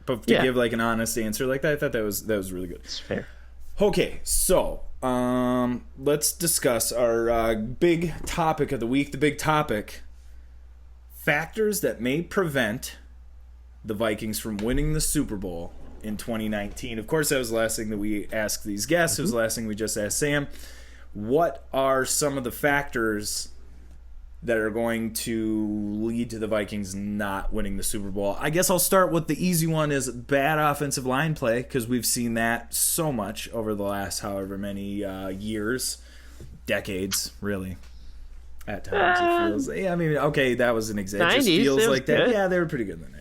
But to give like an honest answer like that, I thought that was really good. It's fair. Okay, so let's discuss our big topic of the week. The big topic: factors that may prevent the Vikings from winning the Super Bowl in 2019. Of course, that was the last thing that we asked these guests. It was the last thing we just asked Sam. What are some of the factors that are going to lead to the Vikings not winning the Super Bowl? I guess I'll start with the easy one, is bad offensive line play, because we've seen that so much over the last however many years, decades, really. At times it feels. Yeah, I mean, okay, that was an example. It just feels like that. Yeah, they were pretty good in the 90s.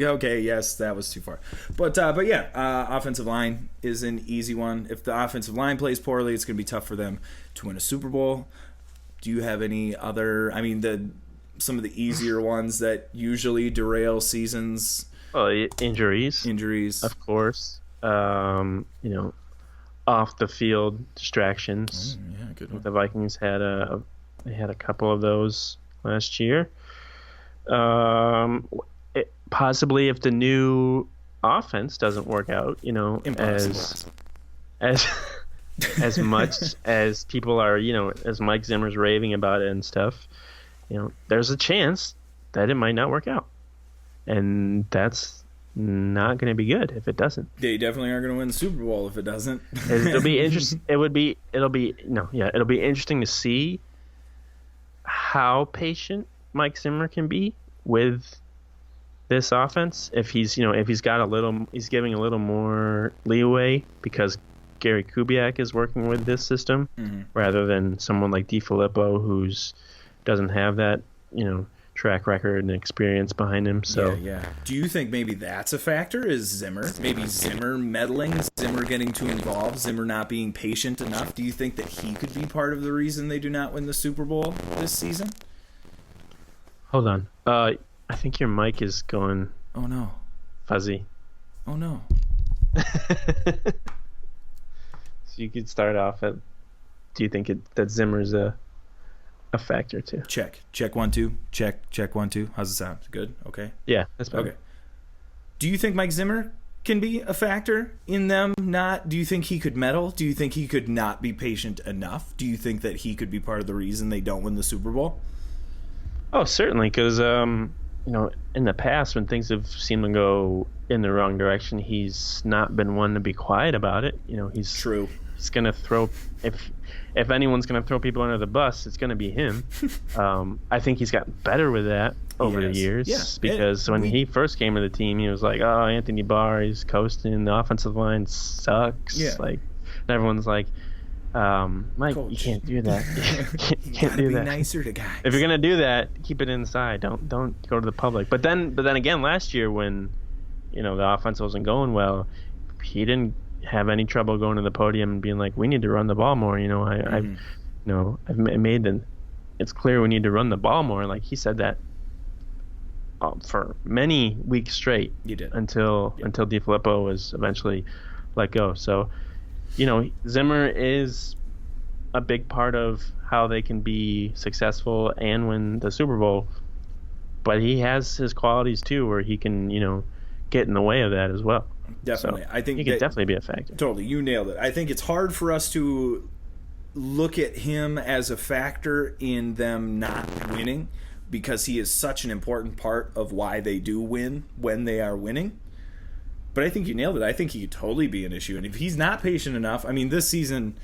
Yeah. Okay, yes, that was too far. But yeah, offensive line is an easy one. If the offensive line plays poorly, it's going to be tough for them to win a Super Bowl. Do you have any other? I mean, some of the easier ones that usually derail seasons. Well, injuries, of course. Off the field distractions. Yeah, good one. The Vikings had a couple of those last year. Possibly if the new offense doesn't work out, as much as people are, as Mike Zimmer's raving about it and stuff, there's a chance that it might not work out, and that's not going to be good if it doesn't. They definitely aren't going to win the Super Bowl if it doesn't. It'll be interesting. It'll be interesting to see how patient Mike Zimmer can be with this offense. If he's giving a little more leeway because Gary Kubiak is working with this system rather than someone like DiFilippo who's doesn't have that, track record and experience behind him. So yeah. Do you think maybe that's a factor? Is Zimmer meddling, Zimmer getting too involved, Zimmer not being patient enough? Do you think that he could be part of the reason they do not win the Super Bowl this season? Hold on. I think your mic is going fuzzy. Oh no. So you could start off at, do you think that Zimmer's a factor too? Check 1 2. Check 1 2. How's it sound? Good? Okay. Yeah, that's better. Okay. Do you think Mike Zimmer can be a factor in them not? Do you think he could meddle? Do you think he could not be patient enough? Do you think that he could be part of the reason they don't win the Super Bowl? Oh, certainly, because in the past when things have seemed to go in the wrong direction, he's not been one to be quiet about it. He's true. He's gonna throw if anyone's gonna throw people under the bus, it's gonna be him. I think he's gotten better with that over the years, because when he first came to the team, he was like, "Oh, Anthony Barr, he's coasting. The offensive line sucks." Yeah. And everyone's like, "Mike, Coach, you can't do that. you can't do that. Be nicer to guys. If you're gonna do that, keep it inside. Don't go to the public." But then again, last year when the offense wasn't going well, he didn't have any trouble going to the podium and being like, "We need to run the ball more." I've made it's clear we need to run the ball more. Like he said that for many weeks straight. You did until DiFilippo was eventually let go. So, Zimmer is a big part of how they can be successful and win the Super Bowl. But he has his qualities too, where he can get in the way of that as well. Definitely. So I think he could definitely be a factor. Totally. You nailed it. I think it's hard for us to look at him as a factor in them not winning, because he is such an important part of why they do win when they are winning. But I think you nailed it. I think he could totally be an issue. And if he's not patient enough, this season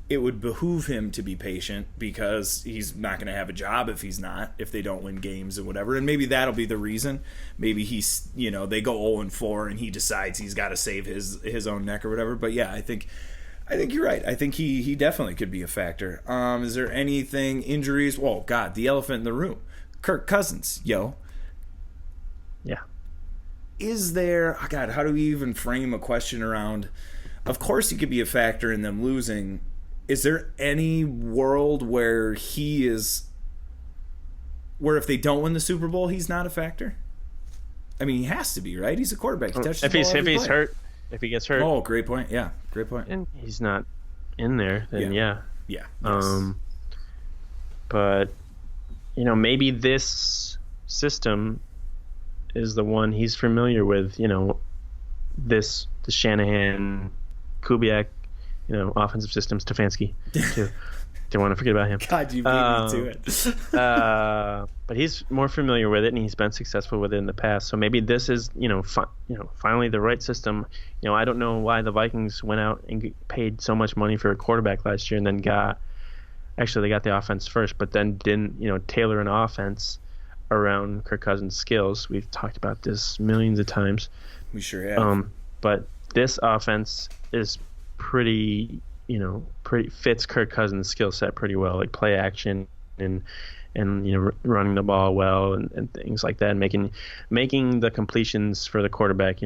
it would behoove him to be patient, because he's not going to have a job if they don't win games and whatever. And maybe that'll be the reason. Maybe he's, they go 0-4 and he decides he's got to save his own neck or whatever. But yeah, I think I think you're right. I think he definitely could be a factor. Is there anything, injuries? Oh, God, the elephant in the room. Kirk Cousins, yo. Yeah. Is there, oh God, how do we even frame a question around, of course he could be a factor in them losing. Is there any world where he is, where if they don't win the Super Bowl, he's not a factor? I mean, he has to be, right? He's a quarterback. He touches the ball if every he's play. hurt, if he gets hurt. Oh, great point. Yeah, great point. And he's not in there, then yeah. Yeah. Yes. But, maybe this system is the one he's familiar with, the Shanahan, Kubiak, offensive system, Stefanski, too. Don't want to forget about him. God, you beat me to it. But he's more familiar with it, and he's been successful with it in the past. So maybe this is, finally the right system. I don't know why the Vikings went out and paid so much money for a quarterback last year, and then they got the offense first, but then didn't, tailor an offense around Kirk Cousins' skills. We've talked about this millions of times. We sure have. But this offense is pretty fits Kirk Cousins' skill set pretty well, like play action and running the ball well and things like that, and making the completions for the quarterback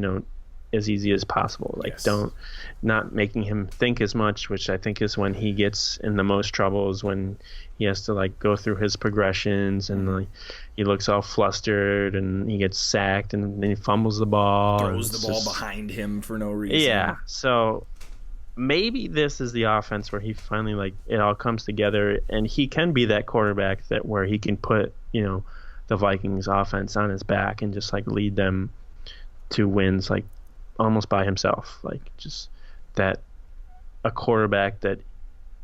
as easy as possible. Like not making him think as much, which I think is when he gets in the most trouble, is when he has to go through his progressions and he looks all flustered and he gets sacked and then he fumbles the ball, throws the ball behind him for no reason. Yeah, so maybe this is the offense where he finally it all comes together and he can be that quarterback where he can put the Vikings offense on his back and just lead them to wins almost by himself, just that a quarterback that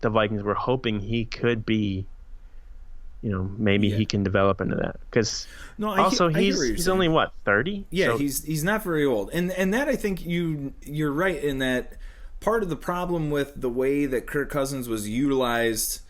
the Vikings were hoping he could be. Maybe he can develop into that, because he's only 30. Yeah, so, he's not very old, and that I think you're right in that. Part of the problem with the way that Kirk Cousins was utilized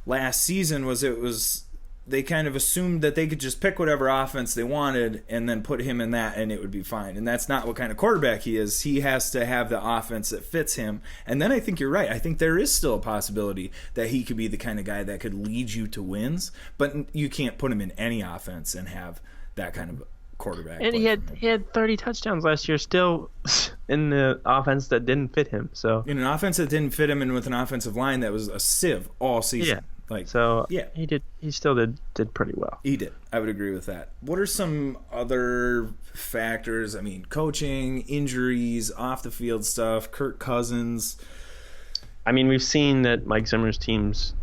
last season was they kind of assumed that they could just pick whatever offense they wanted and then put him in that and it would be fine. And that's not what kind of quarterback he is. He has to have the offense that fits him. And then I think you're right. I think there is still a possibility that he could be the kind of guy that could lead you to wins, but you can't put him in any offense and have that kind of quarterback. And he had 30 touchdowns last year still in the offense that didn't fit him. So in an offense that didn't fit him and with an offensive line that was a sieve all season. Yeah. He still did pretty well. He did. I would agree with that. What are some other factors? I mean, coaching, injuries, off the field stuff, Kirk Cousins. I mean, we've seen that Mike Zimmer's teams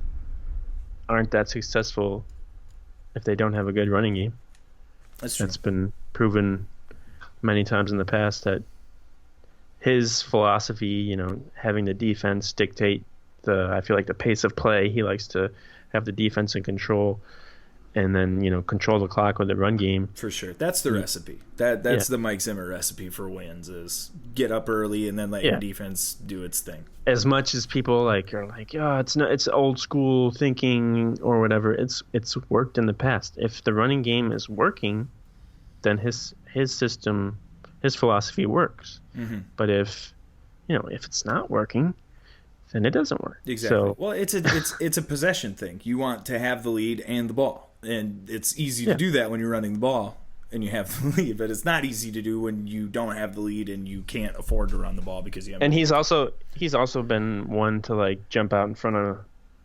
aren't that successful if they don't have a good running game. That's true. That's been proven many times in the past, that his philosophy, having the defense dictate I feel like the pace of play. He likes to have the defense in control, and then control the clock with the run game. For sure, that's the recipe. That's the Mike Zimmer recipe for wins: is get up early and then let your defense do its thing. As much as people are it's old school thinking or whatever, it's worked in the past. If the running game is working, then his system, his philosophy works. Mm-hmm. But if it's not working, then it doesn't work. Exactly. So, well, it's a possession thing. You want to have the lead and the ball, and it's easy to do that when you're running the ball and you have the lead. But it's not easy to do when you don't have the lead and you can't afford to run the ball because you have. And he's also been one to jump out in front of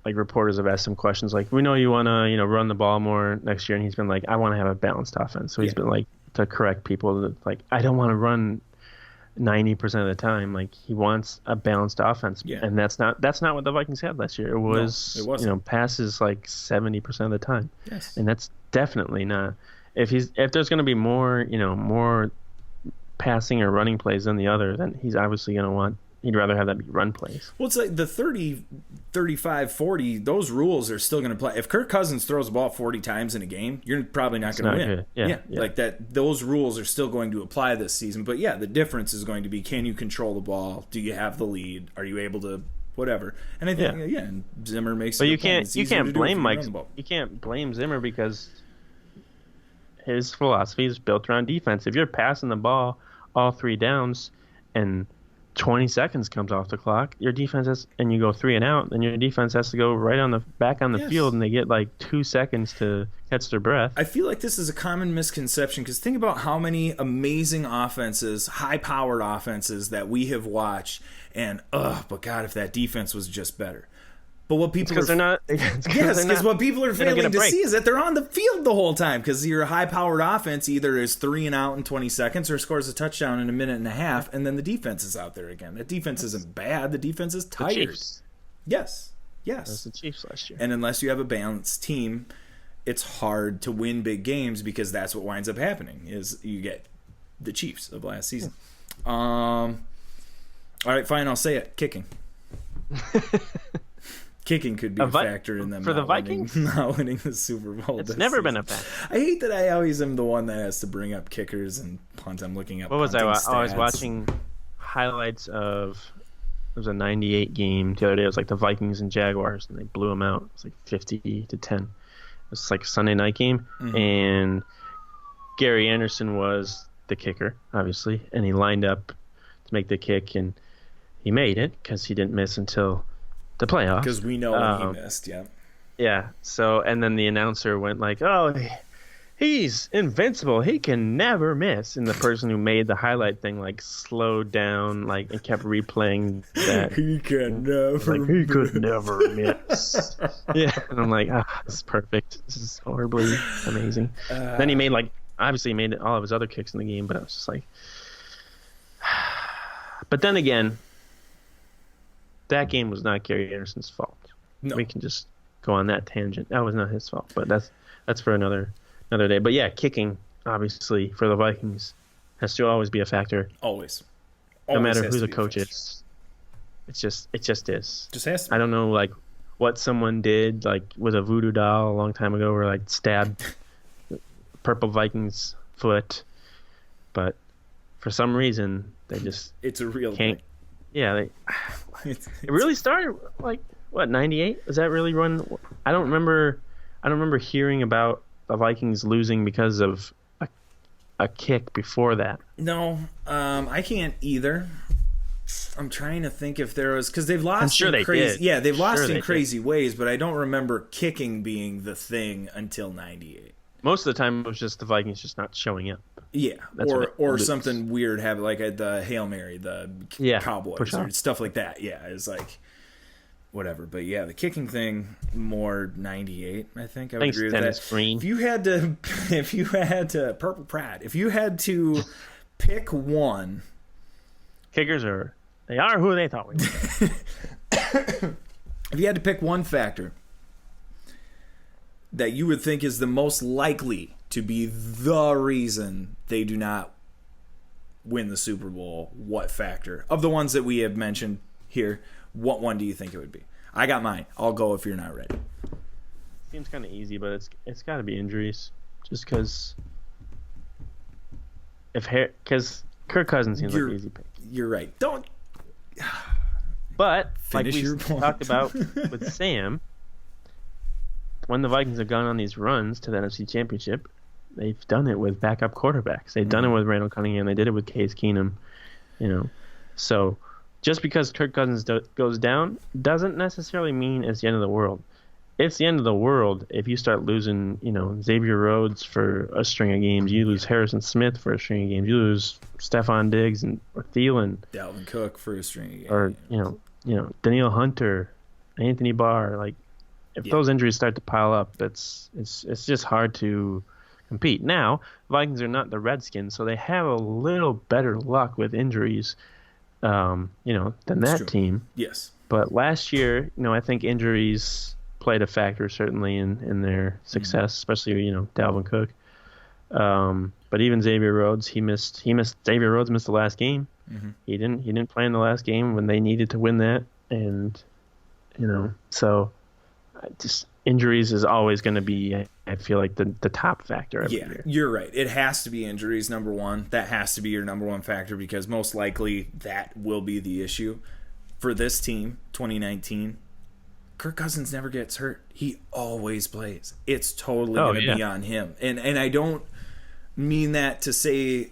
reporters have asked him questions we know you want to run the ball more next year, and he's been I want to have a balanced offense. So he's been to correct people that I don't want to run 90% of the time. He wants a balanced offense, and that's not what the Vikings had last year. It wasn't. Passes 70% of the time. Yes, and that's definitely not. If there's going to be more passing or running plays than the other, then he's obviously going to want. He'd rather have that be run plays. Well, it's the 30, 35, 40, those rules are still going to play. If Kirk Cousins throws the ball 40 times in a game, you're probably not going to win. Yeah. That. Those rules are still going to apply this season. But, the difference is going to be, can you control the ball? Do you have the lead? Are you able to whatever? And I think, and Zimmer makes it. But you can't blame Mike. You can't blame Zimmer because his philosophy is built around defense. If you're passing the ball all three downs and 20 seconds comes off the clock, your defense and you go 3 and out, then your defense has to go right on the back on the field, and they get like 2 seconds to catch their breath. I feel like this is a common misconception because think about how many amazing offenses, high-powered offenses that we have watched, and but God, if that defense was just better. But what people because they're not. Yes, because what people are failing to see is that they're on the field the whole time. Because your high-powered offense either is 3 and out in 20 seconds or scores a touchdown in a minute and a half, and then the defense is out there again. The defense isn't bad. The defense is tired. The Chiefs. Yes. That was the Chiefs last year. And unless you have a balanced team, it's hard to win big games because that's what winds up happening. Is you get the Chiefs of last season. All right, fine. I'll say it. Kicking. Kicking could be a factor in them for the Vikings not winning the Super Bowl. It's never been a factor. I hate that I always am the one that has to bring up kickers and punt. I'm looking up. What was I? Stats. I was watching highlights of. It was a '98 game the other day. It was like the Vikings and Jaguars, and they blew them out. It was like 50-10. It was like a Sunday night game, and Gary Anderson was the kicker, obviously, and he lined up to make the kick, and he made it because he didn't miss until the playoffs. Because we know when he missed, yeah. Yeah. So, and then the announcer went like, "Oh, he's invincible. He can never miss." And the person who made the highlight thing like slowed down, like, and kept replaying that. He can never. Like, he could never miss. Yeah. And I'm like, this is perfect. This is horribly amazing. Then he made obviously he made all of his other kicks in the game, but I was just like, but then again, that game was not Gary Anderson's fault. No. We can just go on that tangent. That was not his fault, but that's for another day. But yeah, kicking, obviously, for the Vikings has to always be a factor. Always. No matter who the coach is. It just is. Just has to be. I don't know what someone did with a voodoo doll a long time ago where stabbed purple Vikings foot, but for some reason they just it's a real can't. Thing. Yeah, it really started 98? Was that really run? I don't remember hearing about the Vikings losing because of a kick before that. No, I can't either. I'm trying to think if there was, because they've lost. I'm sure they did. Yeah, they've lost in crazy ways, but I don't remember kicking being the thing until '98. Most of the time, it was just the Vikings just not showing up. Yeah, or something weird happened, like at the Hail Mary, the Cowboys, or stuff like that. Yeah, it's like whatever. But yeah, the kicking thing, more '98. I think I would agree with that. Green. If you had to Purple Pride, if you had to pick one, kickers they are who they thought we were. If you had to pick one factor that you would think is the most likely to be the reason they do not win the Super Bowl, what factor? Of the ones that we have mentioned here, what one do you think it would be? I got mine. I'll go if you're not ready. Seems kind of easy, but it's got to be injuries. Just because Kirk Cousins seems like an easy pick. You're right. Don't. But Finish like we your point. talked about with Sam, when the Vikings have gone on these runs to the NFC Championship, they've done it with backup quarterbacks. They've done it with Randall Cunningham. They did it with Case Keenum. So just because Kirk Cousins goes down doesn't necessarily mean it's the end of the world. It's the end of the world if you start losing, Xavier Rhodes for a string of games. You lose Harrison Smith for a string of games. You lose Stephon Diggs or Thielen. Dalvin Cook for a string of games. Or, Danielle Hunter, Anthony Barr. If those injuries start to pile up, it's just hard to compete. Now, Vikings are not the Redskins, so they have a little better luck with injuries, than that team. Yes. But last year, I think injuries played a factor certainly in their success, especially Dalvin Cook. But even Xavier Rhodes, Xavier Rhodes missed the last game. Mm-hmm. He didn't play in the last game when they needed to win that, and so just injuries is always going to be, I feel like, the top factor every year. You're right. It has to be injuries, number one. That has to be your number one factor because most likely that will be the issue for this team. 2019. Kirk Cousins never gets hurt. He always plays. It's totally going to be on him. And I don't mean that to say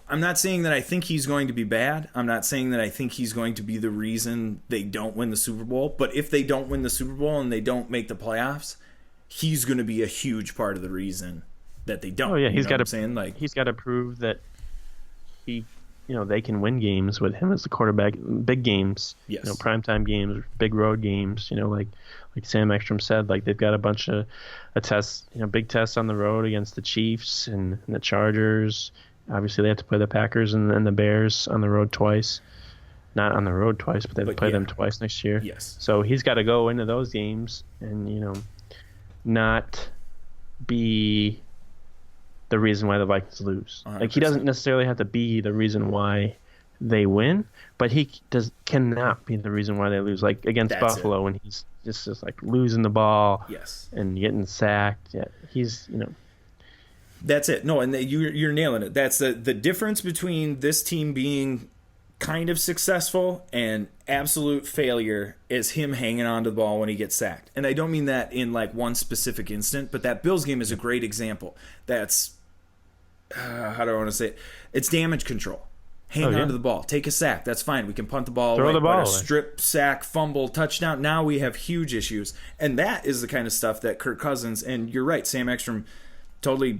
I'm not saying that I think he's going to be bad. I'm not saying that I think he's going to be the reason they don't win the Super Bowl. But if they don't win the Super Bowl and they don't make the playoffs, he's going to be a huge part of the reason that they don't. Oh yeah, he's got to saying like he's got to prove that they can win games with him as the quarterback, big games, yes, primetime games, big road games. Like Sam Ekstrom said, like they've got a bunch of tests, big tests on the road against the Chiefs and the Chargers. Obviously, they have to play the Packers and the Bears on the road twice. Not on the road twice, but they have to play them twice next year. Yes. So he's got to go into those games and not be the reason why the Vikings lose. 100%. Like he doesn't necessarily have to be the reason why they win, but he cannot be the reason why they lose. Like against Buffalo when he's just like losing the ball, yes, and getting sacked. Yeah, he's That's it. No, and you're nailing it. That's the difference between this team being kind of successful and absolute failure is him hanging on to the ball when he gets sacked. And I don't mean that in like one specific instant, but that Bills game is a great example. That's how do I want to say it? It's damage control. Hang on to the ball. Take a sack. That's fine. We can punt the ball away. Throw the ball but a away. strip, sack, fumble, touchdown. Now we have huge issues. And that is the kind of stuff that Kirk Cousins, and you're right, Sam Ekstrom totally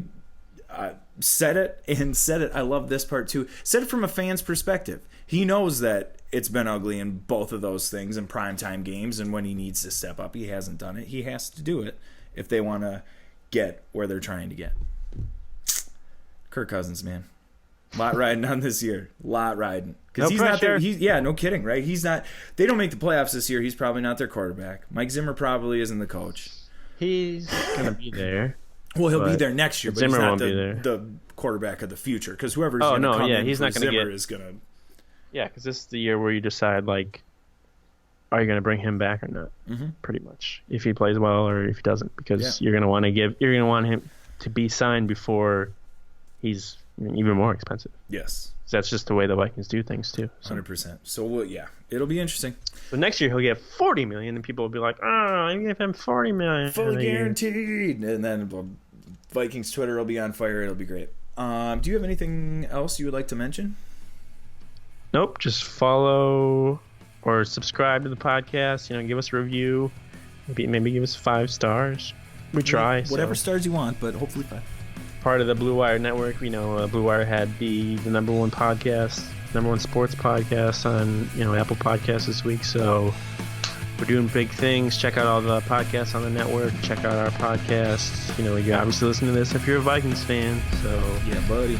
said it and said it. I love this part too. Said it from a fan's perspective. He knows that it's been ugly in both of those things in primetime games, and when he needs to step up, he hasn't done it. He has to do it if they want to get where they're trying to get. Kirk Cousins, man. Lot riding on this year. Lot riding. Because he's not there. No kidding, right? He's not. They don't make the playoffs this year. He's probably not their quarterback. Mike Zimmer probably isn't the coach. He's going to be there. Well, he'll be there next year, but Zimmer he's not won't be there. the quarterback of the future. Because whoever's going to come in he's for not gonna Zimmer get, is going to... Yeah, because this is the year where you decide, like, are you going to bring him back or not? Mm-hmm. Pretty much, if he plays well or if he doesn't, because you're going to want him to be signed before he's even more expensive. Yes, so that's just the way the Vikings do things too. 100%. So it'll be interesting. So next year he'll get $40 million, and people will be like, "Oh, I gave him $40 million, fully guaranteed." And then Vikings Twitter will be on fire. It'll be great. Do you have anything else you would like to mention? Nope. Just follow or subscribe to the podcast. Give us a review. Maybe give us 5 stars. We try. Whatever stars you want, but hopefully 5. Part of the Blue Wire Network. Blue Wire had the number one sports podcast on Apple Podcasts this week. So we're doing big things. Check out all the podcasts on the network. Check out our podcasts. You obviously listen to this if you're a Vikings fan. So yeah, buddy.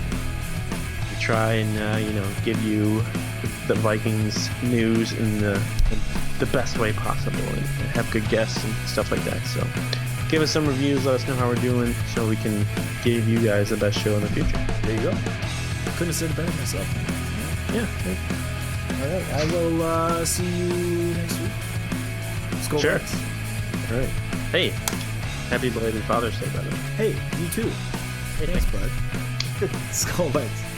We try and give you the Vikings news in the best way possible, and have good guests and stuff like that. So give us some reviews, let us know how we're doing, so we can give you guys the best show in the future. There you go. Couldn't have said it better myself. Yeah. All right. I will see you next week. Skol Sure. Bites. All right. Hey, happy belated Father's Day, by the way. Hey, you too. Hey, thanks, bud. Skol Bites.